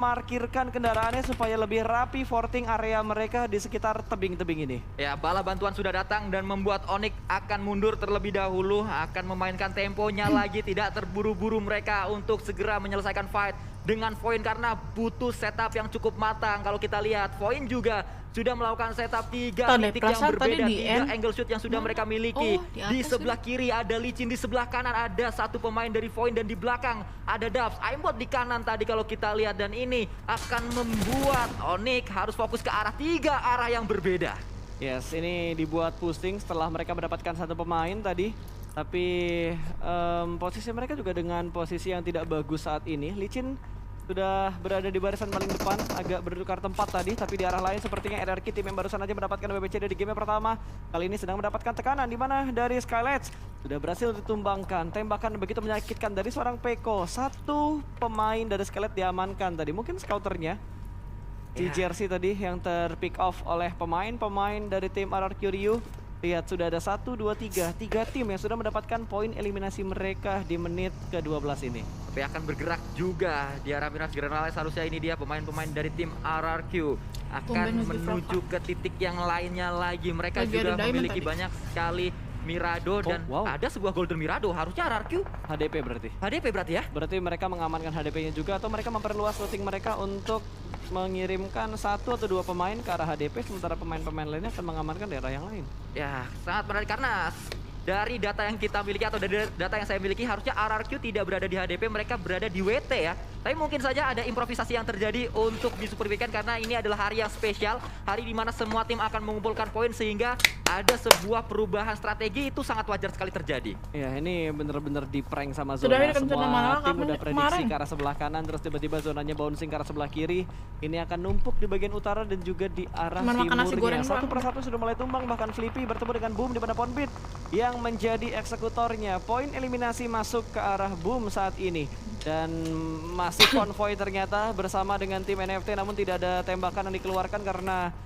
parkirkan kendaraannya supaya lebih rapi forting area mereka di sekitar tebing-tebing ini. Ya, bala bantuan sudah datang dan membuat Onyx akan mundur terlebih dahulu, akan memainkan temponya lagi, tidak terburu-buru mereka untuk segera menyelesaikan fight dengan Void karena butuh setup yang cukup matang. Kalau kita lihat, Void juga sudah melakukan setup 3 titik yang berbeda, 3 angle shoot yang sudah mereka miliki. Di sebelah kiri ada Licin, di sebelah kanan ada satu pemain dari Void dan di belakang ada Dubs. Aimbot di kanan tadi kalau kita lihat, dan ini akan membuat Onyx harus fokus ke arah 3 arah yang berbeda. Yes, ini dibuat pusing setelah mereka mendapatkan satu pemain tadi. Tapi posisi mereka juga dengan posisi yang tidak bagus saat ini. Licin sudah berada di barisan paling depan, agak bertukar tempat tadi, tapi di arah lain sepertinya RRQ, tim yang barusan aja mendapatkan WBC dari game pertama, kali ini sedang mendapatkan tekanan, di mana dari Skylights sudah berhasil ditumbangkan. Tembakan begitu menyakitkan dari seorang Peko. Satu pemain dari Skylights diamankan tadi, mungkin scouternya di jersey tadi yang terpick off oleh pemain dari tim RRQ Ryu. Lihat, sudah ada 1, 2, 3 tim yang sudah mendapatkan poin eliminasi mereka di menit ke-12 ini. Tapi akan bergerak juga di arah Miras Granales, harusnya ini dia pemain-pemain dari tim RRQ akan menuju ke titik yang lainnya lagi. Mereka juga memiliki banyak sekali Mirado dan ada sebuah Golden Mirado, harusnya RRQ HDP berarti. HDP berarti ya? Berarti mereka mengamankan HDP-nya juga, atau mereka memperluas looting mereka untuk mengirimkan 1 atau 2 pemain ke arah HDP, sementara pemain-pemain lainnya akan mengamankan daerah yang lain. Ya, sangat menarik karena dari data yang kita miliki atau dari data yang saya miliki, harusnya RRQ tidak berada di HDP, mereka berada di WT ya. Tapi mungkin saja ada improvisasi yang terjadi untuk di Super Weekend karena ini adalah hari yang spesial, hari di mana semua tim akan mengumpulkan poin sehingga ada sebuah perubahan strategi, itu sangat wajar sekali terjadi. Ya, ini bener-bener di prank sama zona. Semua tim udah prediksi ke arah sebelah kanan, terus tiba-tiba zonanya bouncing ke arah sebelah kiri. Ini akan numpuk di bagian utara dan juga di arah timurnya. Satu persatu sudah mulai tumbang, bahkan Flippy bertemu dengan Boom di mana Ponbit yang menjadi eksekutornya. Poin eliminasi masuk ke arah Boom saat ini. Dan masih konvoy ternyata bersama dengan tim NFT, namun tidak ada tembakan yang dikeluarkan karena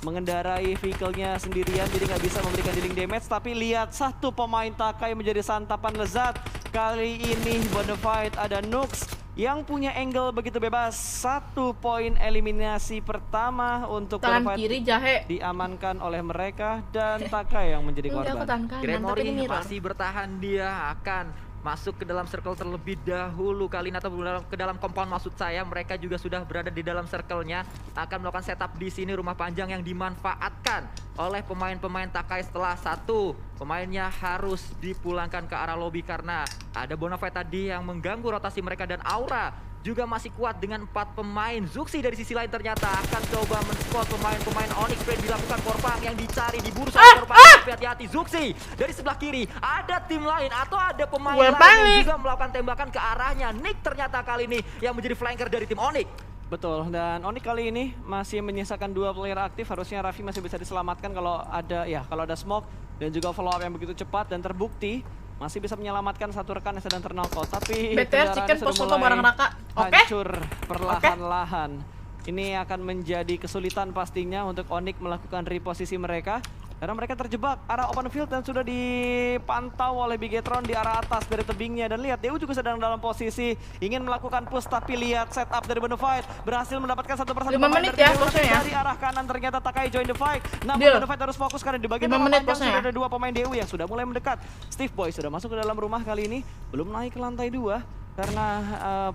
mengendarai vehicle-nya sendirian, jadi nggak bisa memberikan dealing damage. Tapi lihat, satu pemain Takai menjadi santapan lezat. Kali ini Bonafide ada Nux yang punya angle begitu bebas. 1 poin eliminasi pertama untuk Bonafide diamankan oleh mereka, dan Takai yang menjadi korban. Gremory masih bertahan, dia akan masuk ke dalam circle terlebih dahulu kali ini, atau ke dalam compound maksud saya. Mereka juga sudah berada di dalam circle-nya, akan melakukan setup di sini, rumah panjang yang dimanfaatkan oleh pemain-pemain Takai setelah 1 pemainnya harus dipulangkan ke arah lobby karena ada Bonafide tadi yang mengganggu rotasi mereka, dan Aura juga masih kuat dengan 4 pemain. Zuxi dari sisi lain ternyata akan coba men-spot pemain-pemain Onyx. Play dilakukan Korpang yang dicari, diburu sama Korpang. Hati-hati, Zuxi dari sebelah kiri. Ada tim lain atau ada pemain lain yang juga melakukan tembakan ke arahnya. Nick ternyata kali ini yang menjadi flanker dari tim Onyx. Betul, dan Onyx kali ini masih menyisakan 2 player aktif. Harusnya Raffi masih bisa diselamatkan kalau ada smoke dan juga follow up yang begitu cepat, dan terbukti masih bisa menyelamatkan satu rekan yang sedang knockout. Tapi BTR Chicken pos foto bareng Raka. Hancur perlahan-lahan. Ini akan menjadi kesulitan pastinya untuk Onyx melakukan reposisi mereka, karena mereka terjebak arah open field dan sudah dipantau oleh Bigetron di arah atas dari tebingnya. Dan lihat, Dew juga sedang dalam posisi ingin melakukan push, tapi lihat setup dari Bonafide berhasil mendapatkan satu persatu 5 menit ya posnya. Dari arah kanan ternyata Takai join the fight. Namun Bonafide harus fokus karena di bagian panjang sudah ada 2 pemain Dew yang sudah mulai mendekat. Steve Boy sudah masuk ke dalam rumah kali ini, belum naik ke lantai 2 karena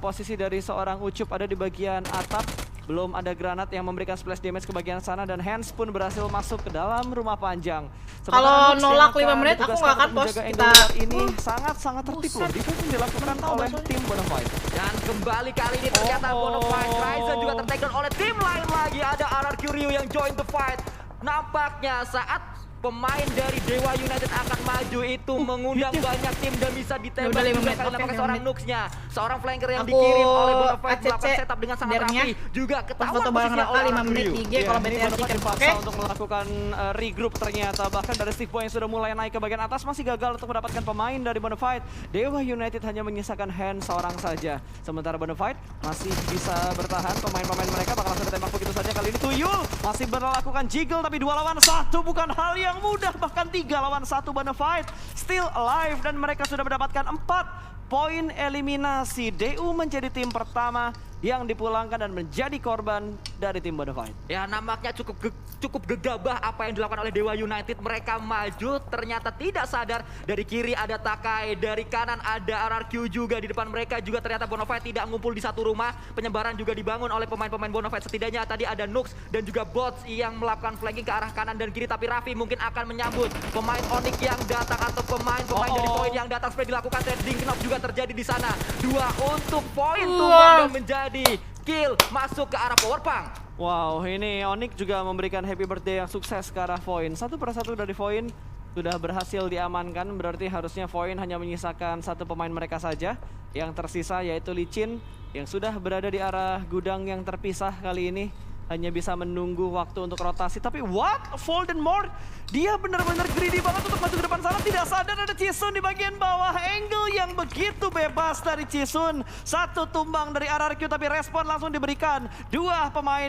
posisi dari seorang Ucup ada di bagian atap. Belum ada granat yang memberikan splash damage ke bagian sana, dan Hands pun berhasil masuk ke dalam rumah panjang. Kalau nolak 5 menit aku nggak akan post. Kita ini sangat-sangat tertib loh. Defense yang dilakukan oleh tim Bonafide. Dan kembali kali ini ternyata Bonafide Ryzen juga tertekan oleh tim lain lagi. Ada RRQ Ryu yang join the fight. Nampaknya saat pemain dari Dewa United akan maju itu mengundang banyak tim dan bisa ditembak juga kali nampaknya seorang Nuxnya. Seorang flanker yang dikirim oleh Bonafide melakukan setup dengan sangat rapi. Juga ketahuan posisinya oleh 5 menit IG kalau BTR Chicken untuk melakukan regroup ternyata. Bahkan dari Steve Boy yang sudah mulai naik ke bagian atas masih gagal untuk mendapatkan pemain dari Bonafide. Dewa United hanya menyisakan Hand seorang saja. Sementara Bonafide masih bisa bertahan. Pemain-pemain mereka bakal langsung ditembak begitu saja. Kali ini Tuyul masih melakukan jiggle, tapi 2 lawan 1 bukan hal yang mudah, bahkan 3 lawan 1 Bonafide still alive, dan mereka sudah mendapatkan 4 poin eliminasi. DU menjadi tim pertama yang dipulangkan dan menjadi korban dari tim Bonafide. Ya, nampaknya cukup gegabah apa yang dilakukan oleh Dewa United. Mereka maju, ternyata tidak sadar dari kiri ada Takai, dari kanan ada RRQ juga, di depan mereka juga ternyata Bonafide tidak ngumpul di satu rumah. Penyebaran juga dibangun oleh pemain-pemain Bonafide. Setidaknya tadi ada Nux dan juga Bots yang melakukan flanking ke arah kanan dan kiri, tapi Raffi mungkin akan menyambut pemain Onyx yang datang atau pemain-pemain dari Void yang datang. Seperti dilakukan trading knock juga terjadi di sana. 2 untuk Void tumbang dan menjadi kill masuk ke arah Powerpunk. Wow, ini Onyx juga memberikan happy birthday yang sukses ke arah Void. Satu persatu dari Void sudah berhasil diamankan, berarti harusnya Void hanya menyisakan satu pemain mereka saja. Yang tersisa yaitu Licin yang sudah berada di arah gudang yang terpisah kali ini. Hanya bisa menunggu waktu untuk rotasi. Tapi what? Voldemort, dia benar-benar greedy banget untuk maju ke depan sana. Tidak sadar ada Chisun di bagian bawah. Angle yang begitu bebas dari Chisun. Satu tumbang dari RRQ, tapi respon langsung diberikan. 2 pemain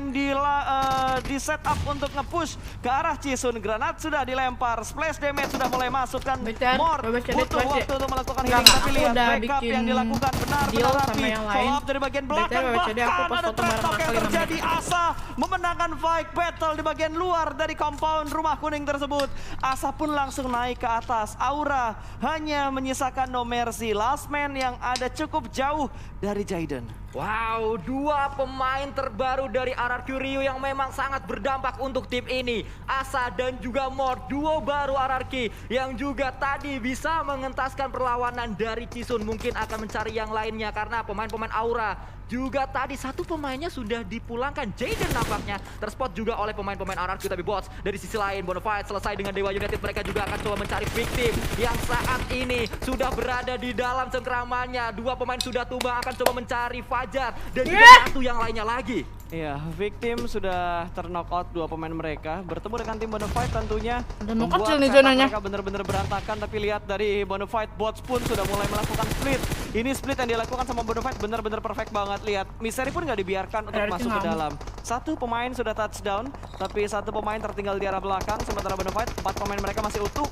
di setup untuk nge-push ke arah Chisun. Granat sudah dilempar, splash damage sudah mulai masuk. Dan Mort butuh waktu untuk melakukan healing. Tapi lihat backup yang dilakukan benar-benar rapi. Follow up dari bagian belakang. Bahkan ada trap talk yang terjadi. Asa memenangkan fight battle di bagian luar dari compound rumah kuning tersebut. Asa pun langsung naik ke atas. Aura hanya menyisakan No Mercy. Last man yang ada cukup jauh dari Jaden. Wow, 2 pemain terbaru dari RRQ Rio yang memang sangat berdampak untuk tim ini. Asa dan juga Mort, duo baru RRQ yang juga tadi bisa mengentaskan perlawanan dari Chisun. Mungkin akan mencari yang lainnya karena pemain-pemain Aura juga tadi satu pemainnya sudah dipulangkan. Jaden nampaknya terspot juga oleh pemain-pemain RRQ, tapi Bots dari sisi lain Bonafide selesai dengan Dewa United. Mereka juga akan coba mencari victim yang saat ini sudah berada di dalam cengkramannya. 2 pemain sudah tumbang, akan coba mencari Fajar dan juga satu yang lainnya lagi. Iya, victim sudah terknock out 2 pemain mereka. Bertemu dengan tim Bonafide tentunya membuat mereka benar-benar berantakan. Tapi lihat dari Bonafide, Bots pun sudah mulai melakukan split. Ini split yang dilakukan sama Bonafide benar-benar perfect banget. Lihat, Misery pun nggak dibiarkan untuk masuk ke dalam. 1 pemain sudah touchdown, tapi 1 pemain tertinggal di arah belakang. Sementara Bonafide, 4 pemain mereka masih utuh.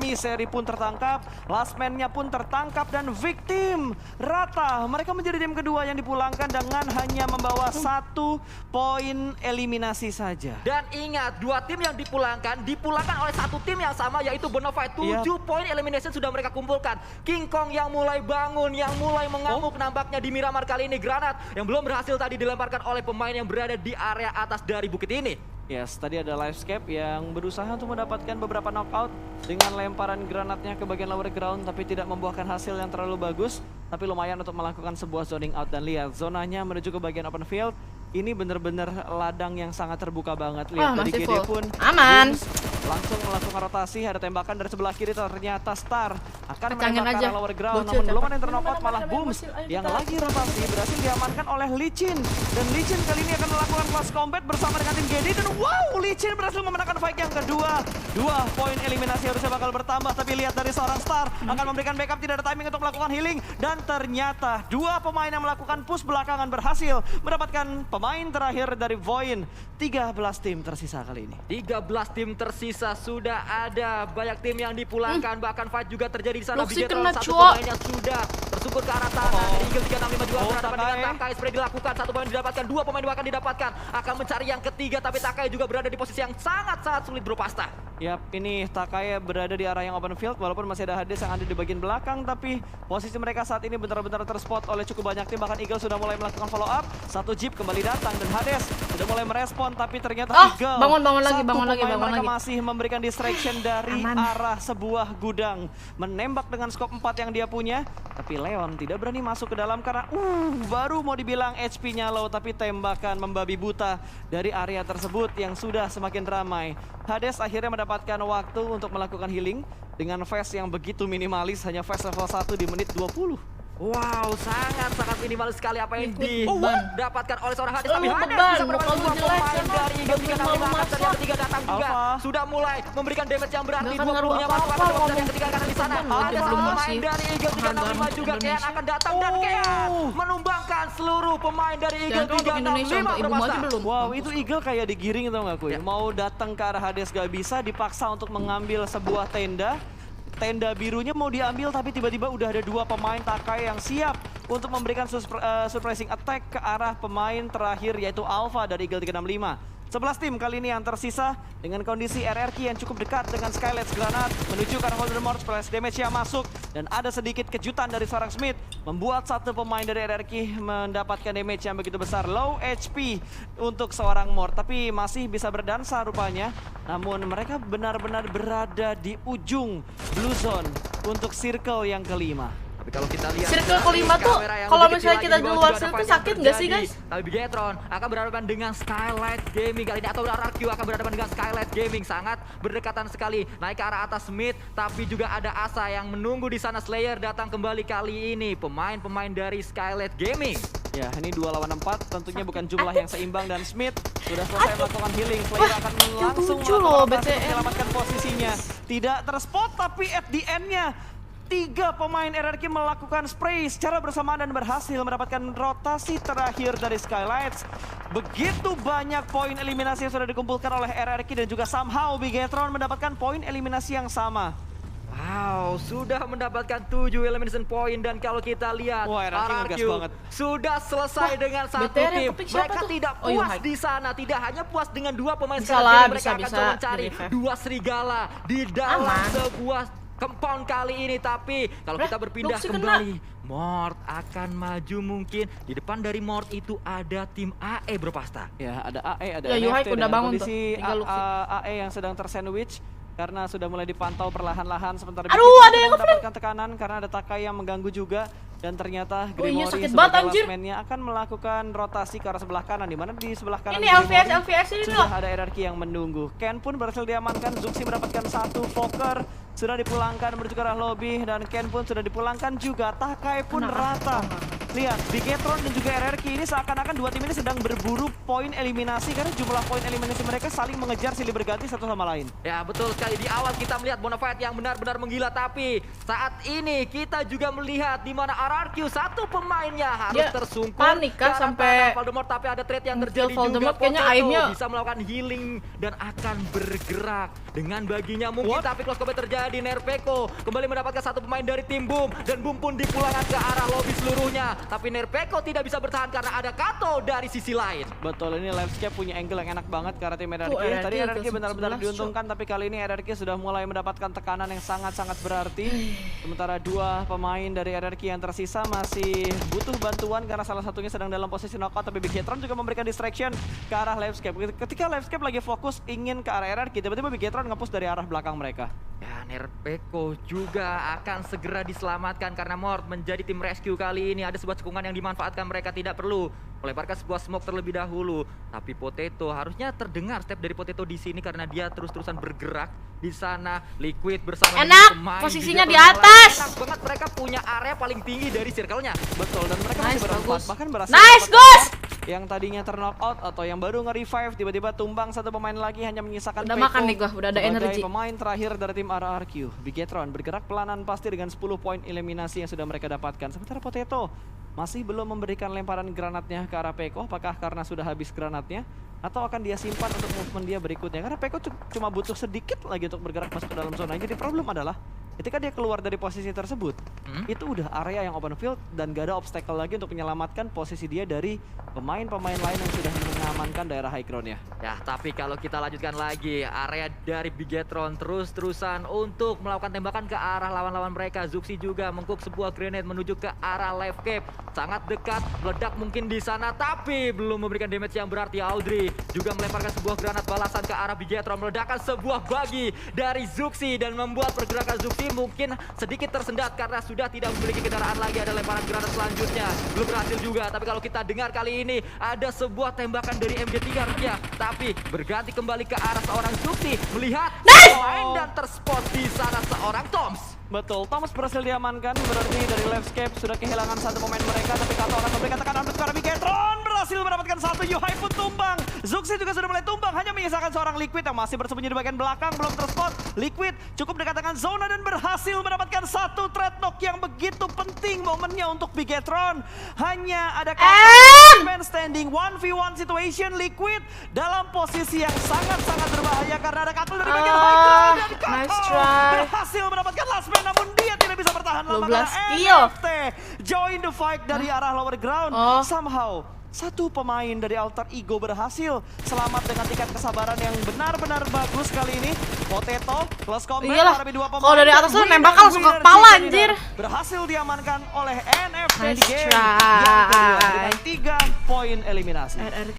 Misery pun tertangkap, last man-nya pun tertangkap, dan victim rata. Mereka menjadi tim kedua yang dipulangkan dengan hanya membawa 1 poin eliminasi saja. Dan ingat, 2 tim yang dipulangkan oleh 1 tim yang sama, yaitu Bonafide. 7 poin elimination sudah mereka kumpulkan. King Kong yang mulai bangun, yang mulai mengamuk nampaknya di Miramar kali ini. Granat yang belum berhasil tadi dilemparkan oleh pemain yang berada di area atas dari bukit ini. Yes, tadi ada Livescape yang berusaha untuk mendapatkan beberapa knockout dengan lemparan granatnya ke bagian lower ground, tapi tidak membuahkan hasil yang terlalu bagus. Tapi lumayan untuk melakukan sebuah zoning out, dan lihat zonanya menuju ke bagian open field. Ini benar-benar ladang yang sangat terbuka banget. Lihat dari GD pun aman. Langsung melakukan rotasi, ada tembakan dari sebelah kiri, ternyata Star akan menembak ke arah lower ground. Namun belum ada yang terknock-out, malah Booms yang lagi rotasi berhasil diamankan oleh Licin. Dan Licin kali ini akan melakukan close combat bersama dengan tim GD. Dan wow, Licin berhasil memenangkan fight yang kedua. 2 poin eliminasi harusnya bakal bertambah, tapi lihat dari seorang Star akan memberikan backup, tidak ada timing untuk melakukan healing. Dan ternyata 2 pemain yang melakukan push belakangan berhasil mendapatkan pemain terakhir dari Void. 13 tim tersisa kali ini. 13 tim tersisa, sudah ada banyak tim yang dipulangkan, bahkan fight juga terjadi di sana. Luxy Bigetron kena, satu pemain yang sudah tersungkur ke arah tanah. Eagle 365 juga berhadapan dengan Takai. Spray dilakukan, 1 pemain didapatkan, 2 pemain bahkan didapatkan. Akan mencari yang ketiga, tapi Takai juga berada di posisi yang sangat-sangat sulit, Bro Pasta. Yap, ini Takai berada di arah yang open field, walaupun masih ada Hades yang ada di bagian belakang, tapi posisi mereka saat ini benar-benar terspot oleh cukup banyak tim. Bahkan Eagle sudah mulai melakukan follow up, 1 jeep kembali datang, dan Hades sudah mulai merespon, tapi ternyata Eagle bangun lagi. mereka masih memberikan distraction dari arah sebuah gudang, menembak dengan scope 4 yang dia punya, tapi Leon tidak berani masuk ke dalam karena baru mau dibilang HP-nya low, tapi tembakan membabi buta dari area tersebut yang sudah semakin ramai. Hades akhirnya mendapatkan waktu untuk melakukan healing dengan phase yang begitu minimalis, hanya phase level 1 di menit 20. Wow, sangat-sangat minimal sekali apa yang didapatkan oleh seorang Hades. Tapi Hades bisa bermain 2 pemain dari Eagle 365, dan yang ketiga datang juga. Sudah mulai memberikan damage yang berarti. 2 pelurunya masuk akan yang ketiga karena di sana ada pemain dari Eagle 365 juga. Kean akan datang, dan Kean menumbangkan seluruh pemain dari Eagle 365. Wow, itu Eagle kayak digiring, tau gak Kuy? Mau datang ke arah Hades gak bisa, dipaksa untuk mengambil sebuah tenda. Tenda birunya mau diambil, tapi tiba-tiba udah ada 2 pemain Takai yang siap untuk memberikan surprising attack ke arah pemain terakhir yaitu Alpha dari Eagle 365. 11 tim kali ini yang tersisa dengan kondisi RRQ yang cukup dekat dengan Skylights Granat menuju ke arah Voldemort, splash damage yang masuk dan ada sedikit kejutan dari seorang Smith membuat satu pemain dari RRQ mendapatkan damage yang begitu besar. Low HP untuk seorang Mort tapi masih bisa berdansa rupanya, namun mereka benar-benar berada di ujung blue zone untuk circle yang kelima. Tapi kalau kita lihat circle kelima tuh kalau misalnya kita di luar situ sakit nggak sih guys? Tapi Bigetron akan berhadapan dengan Skylight Gaming kali ini atau RRQ akan berhadapan dengan Skylight Gaming, sangat berdekatan sekali naik ke arah atas Smith, tapi juga ada Asa yang menunggu di sana. Slayer datang kembali kali ini, pemain-pemain dari Skylight Gaming. Ya, ini 2 lawan 4, tentunya bukan jumlah yang seimbang dan Smith sudah selesai melakukan healing. Slayer akan langsung menyelamatkan posisinya. Tidak terspot tapi at the end-nya 3 pemain RRQ melakukan spray secara bersamaan dan berhasil mendapatkan rotasi terakhir dari Skylights. Begitu banyak poin eliminasi yang sudah dikumpulkan oleh RRQ dan juga somehow Bigetron mendapatkan poin eliminasi yang sama. Wow, sudah mendapatkan 7 elimination point dan kalau kita lihat RRQ sudah selesai dengan satu tim. Mereka tidak puas di sana, tidak hanya puas dengan 2 pemain sekali, mereka akan coba mencari 2 serigala di dalam sebuah compound kali ini. Tapi kalau kita berpindah kembali, Mort akan maju mungkin. Di depan dari Mort itu ada tim AE Bro Pasta. Ya, ada AE, ada NFT dengan kondisi AE yang sedang tersandwich karena sudah mulai dipantau perlahan-lahan. Sementara ada yang mendapatkan tekanan karena ada Takai yang mengganggu juga. Dan ternyata Grimory sebagai last man-nya akan melakukan rotasi ke arah sebelah kanan, di mana di sebelah kanan ini LVS ini sudah ada RRQ yang menunggu. Ken pun berhasil diamankan, Zuxi mendapatkan 1, Fokker sudah dipulangkan menuju ke arah lobby dan Ken pun sudah dipulangkan juga. Takai pun rata. Lihat, Bigetron dan juga RRQ ini seakan-akan 2 tim ini sedang berburu poin eliminasi karena jumlah poin eliminasi mereka saling mengejar silih berganti satu sama lain. Ya betul sekali, di awal kita melihat Bonafide yang benar-benar menggila, tapi saat ini kita juga melihat di mana RRQ satu pemainnya harus tersungkur. Panik kan sampai Voldemort, tapi ada trade yang terjadi Voldemort, juga. kayaknya aimnya bisa melakukan healing dan akan bergerak dengan baginya mungkin. Tapi close combat terjadi, Nerpeko kembali mendapatkan 1 pemain dari tim Boom dan Boom pun dipulangkan ke arah lobby seluruhnya. Tapi Nerpeko tidak bisa bertahan karena ada Kato dari sisi lain. Betul, ini Landscape punya angle yang enak banget karena tim RRQ. Tadi RRQ benar-benar diuntungkan, tapi kali ini RRQ sudah mulai mendapatkan tekanan yang sangat-sangat berarti. Sementara 2 pemain dari RRQ yang tersisa masih butuh bantuan karena salah satunya sedang dalam posisi knockout. Tapi Bigetron juga memberikan distraction ke arah Landscape. Ketika Landscape lagi fokus ingin ke arah RRQ, tiba-tiba Bigetron nge-push dari arah belakang mereka. Ya, Nerpeko juga akan segera diselamatkan karena Mort menjadi tim rescue kali ini. Ada sebuah cekungan yang dimanfaatkan, mereka tidak perlu melemparkan sebuah smoke terlebih dahulu. Tapi Potato harusnya terdengar step dari Potato di sini karena dia terus-terusan bergerak di sana. Liquid bersama enak posisinya di atas. Enak banget, mereka punya area paling tinggi dari circle-nya. Betul, dan mereka masih berempat, bahkan berhasil yang tadinya ter-knockout atau yang baru nge-revive tiba-tiba tumbang 1 pemain lagi, hanya menyisakan udah makan nih gua, udah ada energi. Pemain terakhir dari tim RRQ. Bigetron bergerak pelanan pasti dengan 10 poin eliminasi yang sudah mereka dapatkan. Sementara Potato masih belum memberikan lemparan granatnya ke arah Peko. Apakah karena sudah habis granatnya atau akan dia simpan untuk movement dia berikutnya? Karena Peko cuma butuh sedikit lagi untuk bergerak masuk ke dalam zona. Jadi problem adalah ketika dia keluar dari posisi tersebut, itu udah area yang open field dan gak ada obstacle lagi untuk menyelamatkan posisi dia dari pemain-pemain lain yang sudah mengamankan daerah high ground-nya. Ya, tapi kalau kita lanjutkan lagi, area dari Bigetron terus-terusan untuk melakukan tembakan ke arah lawan-lawan mereka. Zuxi juga mengcook sebuah grenade menuju ke arah left cap. Sangat dekat, meledak mungkin di sana, tapi belum memberikan damage yang berarti. Audrey juga melemparkan sebuah granat balasan ke arah Bigetron, meledakkan sebuah bagi dari Zuxi dan membuat pergerakan Zuxi mungkin sedikit tersendat karena sudah tidak memiliki kendaraan lagi. Ada lemparan granat selanjutnya, belum berhasil juga. Tapi kalau kita dengar kali ini ada sebuah tembakan dari MG3 Rukia, tapi berganti kembali ke arah seorang Zuxi melihat pemain dan terspot di sana seorang Toms. Betul, Thomas berhasil diamankan, berarti dari Landscape sudah kehilangan 1 pemain mereka, tapi Kato akan memberikan tekanan untuk arah Bigetron, berhasil mendapatkan 1, Yuhai pun tumbang. Zuxi juga sudah mulai tumbang, hanya menyisakan seorang Liquid yang masih bersembunyi di bagian belakang, belum terspot. Liquid cukup dekat dengan zona dan berhasil mendapatkan 1 trade knock yang begitu penting momennya untuk Bigetron. Hanya ada Kato, man standing 1v1 situation. Liquid dalam posisi yang sangat-sangat berbahaya karena ada Kato dari bagian high ground, dan Kato berhasil mendapatkan last man, namun dia tidak tidak bisa bertahan lama 12 kill. NFT join the fight dari arah lower ground. Somehow satu pemain dari Alter Ego berhasil selamat dengan tingkat kesabaran yang benar-benar bagus kali ini. Potato, close combat, Iyalah, dua pemain. kalau dari atas tuh nembak langsung ke kepala anjir. Berhasil diamankan oleh NFT Nice di game try. yang kedua dengan 3 poin eliminasi.